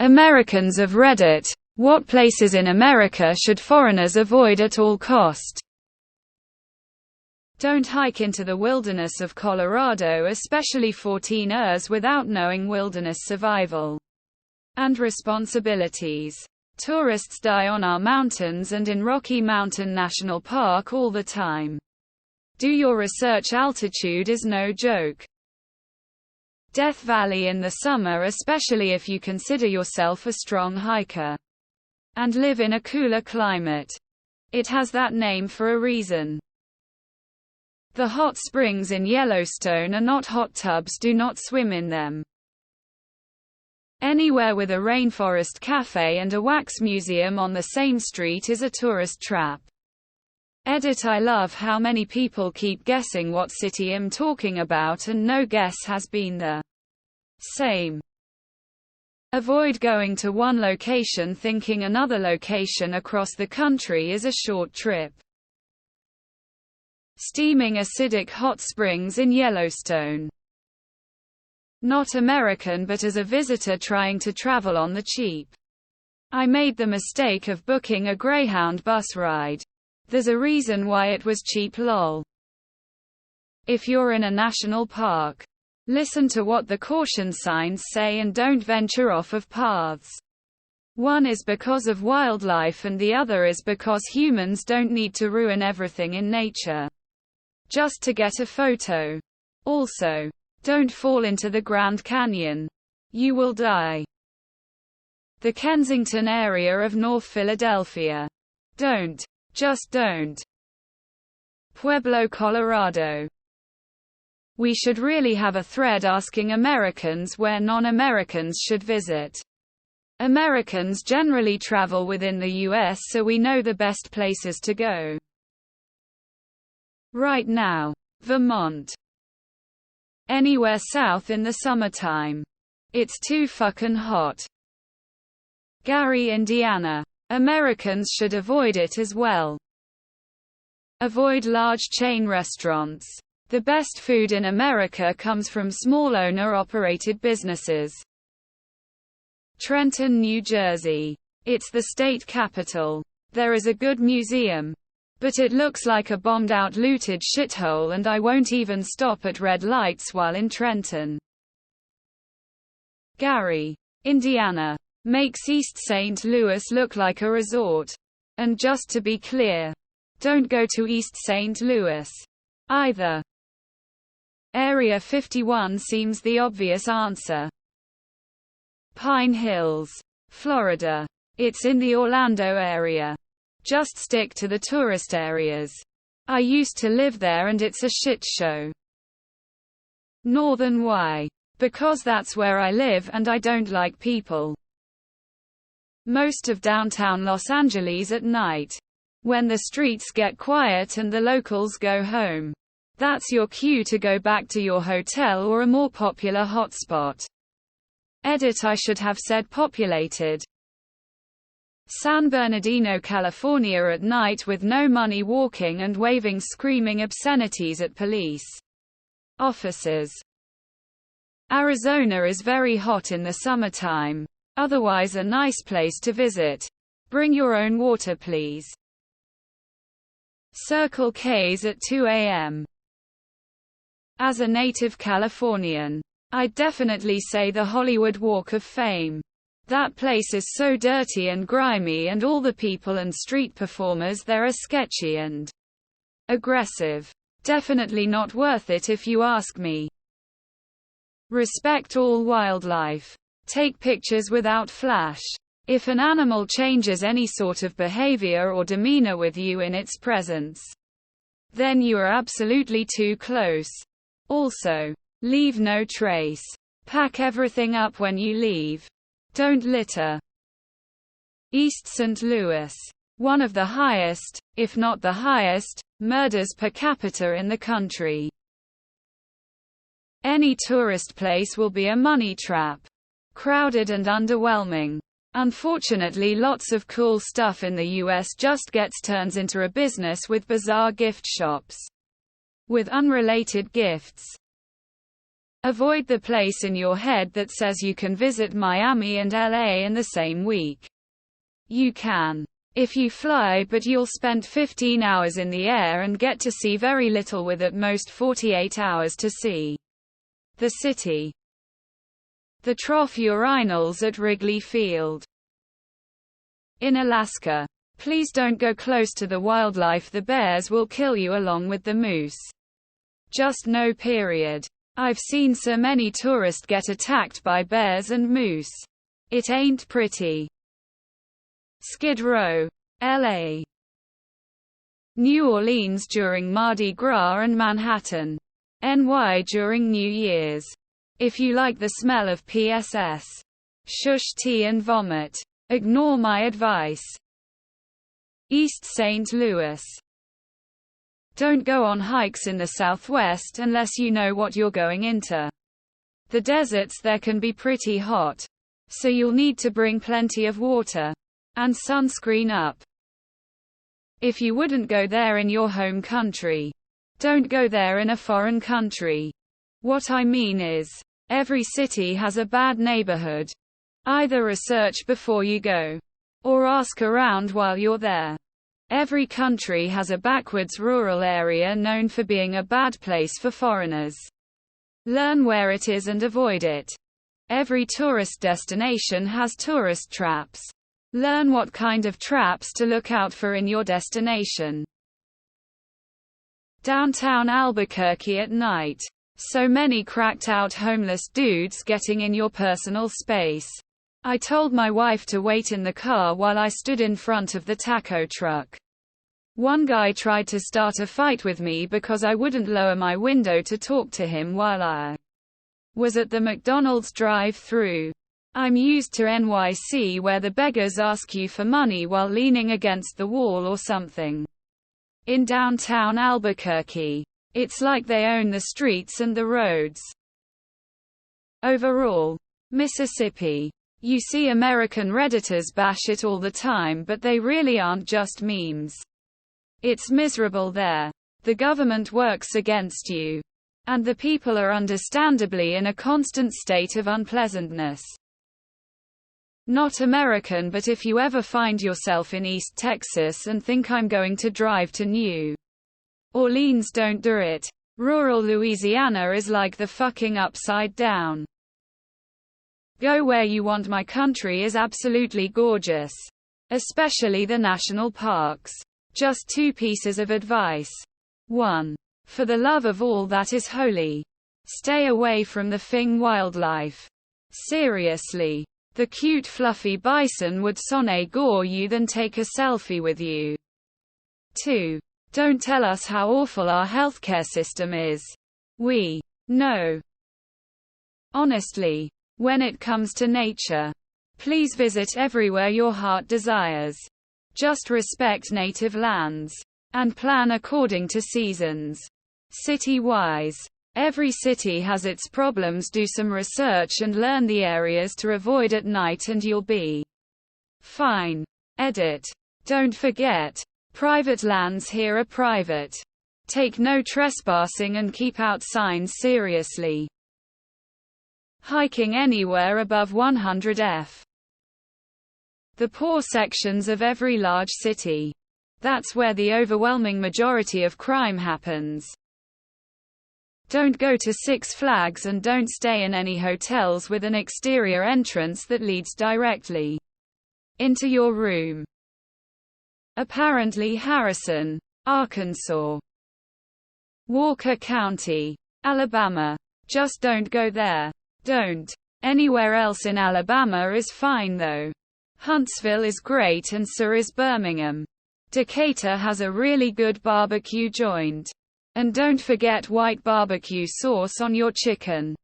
Americans of Reddit. What places in America should foreigners avoid at all cost? Don't hike into the wilderness of Colorado, especially for teeners, without knowing wilderness survival and responsibilities. Tourists die on our mountains and in Rocky Mountain National Park all the time. Do your research. Altitude is no joke. Death Valley in the summer, especially if you consider yourself a strong hiker and live in a cooler climate. It has that name for a reason. The hot springs in Yellowstone are not hot tubs, do not swim in them. Anywhere with a rainforest cafe and a wax museum on the same street is a tourist trap. Edit. I love how many people keep guessing what city I'm talking about and no guess has been the same. Avoid going to one location thinking another location across the country is a short trip. Steaming acidic hot springs in Yellowstone. Not American, but as a visitor trying to travel on the cheap. I made the mistake of booking a Greyhound bus ride. There's a reason why it was cheap, lol. If you're in a national park, listen to what the caution signs say and don't venture off of paths. One is because of wildlife and the other is because humans don't need to ruin everything in nature just to get a photo. Also, don't fall into the Grand Canyon. You will die. The Kensington area of North Philadelphia. Don't. Just don't. Pueblo, Colorado. We should really have a thread asking Americans where non-Americans should visit. Americans generally travel within the US, so we know the best places to go. Right now. Vermont. Anywhere south in the summertime. It's too fucking hot. Gary, Indiana. Americans should avoid it as well. Avoid large chain restaurants. The best food in America comes from small owner-operated businesses. Trenton, New Jersey. It's the state capital. There is a good museum, but it looks like a bombed-out, looted shithole, and I won't even stop at red lights while in Trenton. Gary, Indiana. Makes East St. Louis look like a resort. And just to be clear, don't go to East St. Louis either. Area 51 seems the obvious answer. Pine Hills, Florida. It's in the Orlando area. Just stick to the tourist areas. I used to live there and it's a shit show. Northern. Why? Because that's where I live and I don't like people. Most of downtown Los Angeles at night. When the streets get quiet and the locals go home. That's your cue to go back to your hotel or a more popular hotspot. Edit. I should have said populated. San Bernardino, California at night with no money, walking and waving, screaming obscenities at police officers. Arizona is very hot in the summertime. Otherwise a nice place to visit. Bring your own water, please. Circle K's at 2 a.m. As a native Californian, I'd definitely say the Hollywood Walk of Fame. That place is so dirty and grimy, and all the people and street performers there are sketchy and aggressive. Definitely not worth it if you ask me. Respect all wildlife. Take pictures without flash. If an animal changes any sort of behavior or demeanor with you in its presence, then you are absolutely too close. Also, leave no trace. Pack everything up when you leave. Don't litter. East St. Louis. One of the highest, if not the highest, murders per capita in the country. Any tourist place will be a money trap. Crowded and underwhelming. Unfortunately, lots of cool stuff in the US just turns into a business with bizarre gift shops with unrelated gifts. Avoid the place in your head that says you can visit Miami and LA in the same week. You can. If you fly, but you'll spend 15 hours in the air and get to see very little, with at most 48 hours to see the city. The trough urinals at Wrigley Field. In Alaska. Please don't go close to the wildlife. The bears will kill you along with the moose. Just no, period. I've seen so many tourists get attacked by bears and moose. It ain't pretty. Skid Row, LA. New Orleans during Mardi Gras and Manhattan, NY during New Year's. If you like the smell of PSS, shush tea and vomit, ignore my advice. East St. Louis. Don't go on hikes in the Southwest unless you know what you're going into. The deserts there can be pretty hot, so you'll need to bring plenty of water and sunscreen up. If you wouldn't go there in your home country, don't go there in a foreign country. What I mean is, every city has a bad neighborhood. Either research before you go, or ask around while you're there. Every country has a backwards rural area known for being a bad place for foreigners. Learn where it is and avoid it. Every tourist destination has tourist traps. Learn what kind of traps to look out for in your destination. Downtown Albuquerque at night. So many cracked out homeless dudes getting in your personal space. I told my wife to wait in the car while I stood in front of the taco truck. One guy tried to start a fight with me because I wouldn't lower my window to talk to him while I was at the McDonald's drive-thru. I'm used to NYC where the beggars ask you for money while leaning against the wall or something. In downtown Albuquerque, it's like they own the streets and the roads. Overall, Mississippi. You see American Redditors bash it all the time, but they really aren't just memes. It's miserable there. The government works against you. And the people are understandably in a constant state of unpleasantness. Not American, but if you ever find yourself in East Texas and think I'm going to drive to New Orleans, don't do it. Rural Louisiana is like the fucking upside down. Go where you want. My country is absolutely gorgeous. Especially the national parks. Just 2 pieces of advice. 1. For the love of all that is holy, stay away from the Fing wildlife. Seriously. The cute fluffy bison would sonnet gore you than take a selfie with you. 2. Don't tell us how awful our healthcare system is. We know. Honestly. When it comes to nature, please visit everywhere your heart desires. Just respect native lands. And plan according to seasons. City-wise. Every city has its problems. Do some research and learn the areas to avoid at night and you'll be fine. Edit. Don't forget. Private lands here are private. Take no trespassing and keep out signs seriously. Hiking anywhere above 100 f. The poor sections of every large city. That's where the overwhelming majority of crime happens. Don't go to Six Flags and don't stay in any hotels with an exterior entrance that leads directly into your room. Apparently Harrison, Arkansas. Walker County, Alabama. Just don't go there. Don't. Anywhere else in Alabama is fine though. Huntsville is great and so is Birmingham. Decatur has a really good barbecue joint. And don't forget white barbecue sauce on your chicken.